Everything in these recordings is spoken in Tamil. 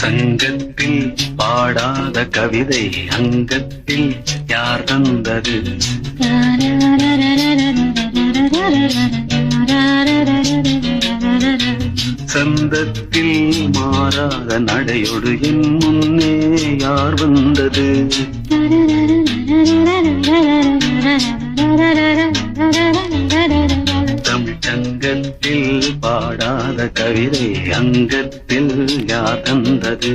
சங்கத்தில் பாடாத கவிதை அங்கத்தில் யார் தந்தது? சந்தத்தில் மாறாத நடையொடு என் முன்னே யார் வந்தது? தமிழ் சங்கத்தில் பாடாத கவிதை அங்கத்தில் யார் தந்தது?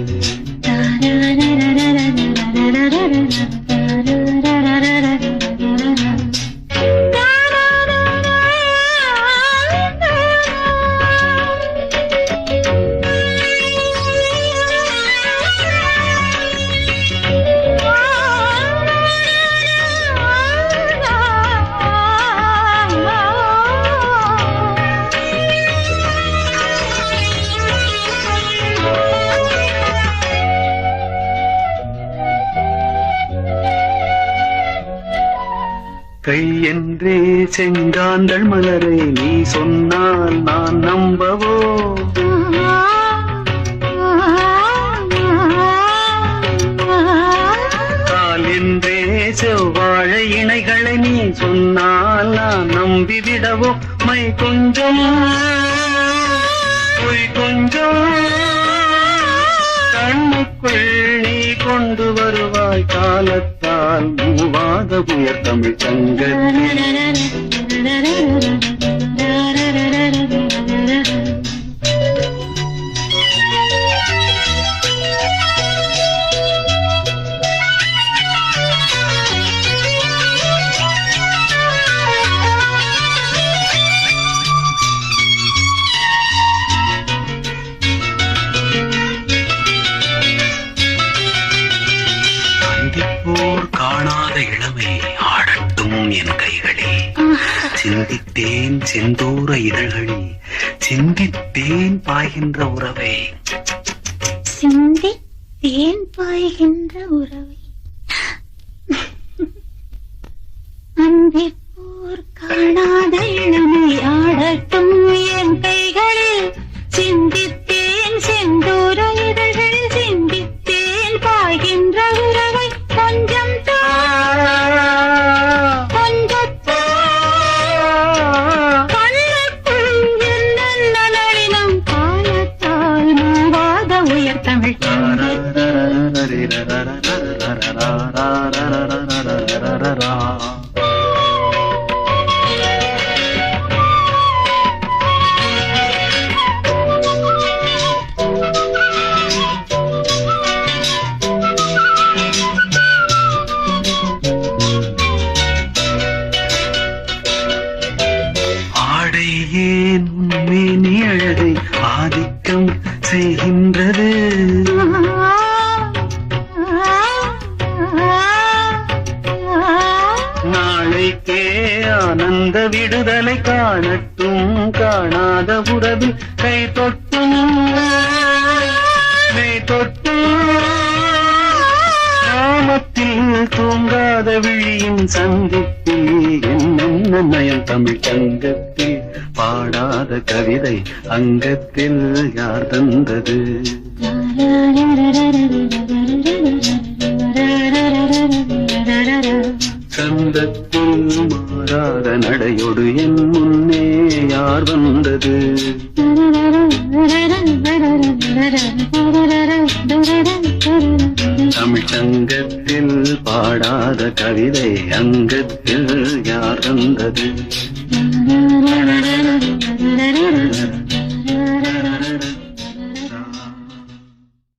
கை என்றே செங்காந்தள் மலரை நீ சொன்னால் நான் நம்பவோ? கால் என்றே செவ்வாழை இணைகளை நீ சொன்னால் நான் நம்பிவிடவோ? மை கொஞ்சம் பொய் கொஞ்சம் கண்ணுக்குள் நீ கொண்டு வருவாய் காலத்தால் மூவாத உயர் தமிழ் சங்கத்தில். காணாத இளமை ஆடட்டும் என் கைகளில், சிந்தித்தேன் செந்தூர இதழ்களில், சிந்தித்தேன் பாய்கின்ற உறவை, சிந்தித்தேன் பாய்கின்ற உறவை, அன்பிப்போர் காணாத இளமை ஆடட்டும் என் கைகளில், சிந்தித்தேன் செந்தூர இதழ்களில், சிந்தித்தேன் பாய்கின்ற உறவை, கொஞ்சம் ஏன் உண்மை அழகை ஆதிக்கம் செய்கின்றது? நாளைக்கே ஆனந்த விடுதலை காணட்டும் காணாத உறவில் கை தொட்டும் மெய் தொட்டும் கிராமத்தில் தூங்காத விழியின் சந்திப்பில் என்னென்ன நயம் தமிழ் சங்கத்தில் பாடாத கவிதை அங்கத்தில் யார் தந்தது? சந்தத்தில் மாறாத நடையொடு என் முன்னே யார் வந்தது? தமிழ் சங்கத்தில் பாடாத கவிதை அங்கத்தில் யார் வந்தது?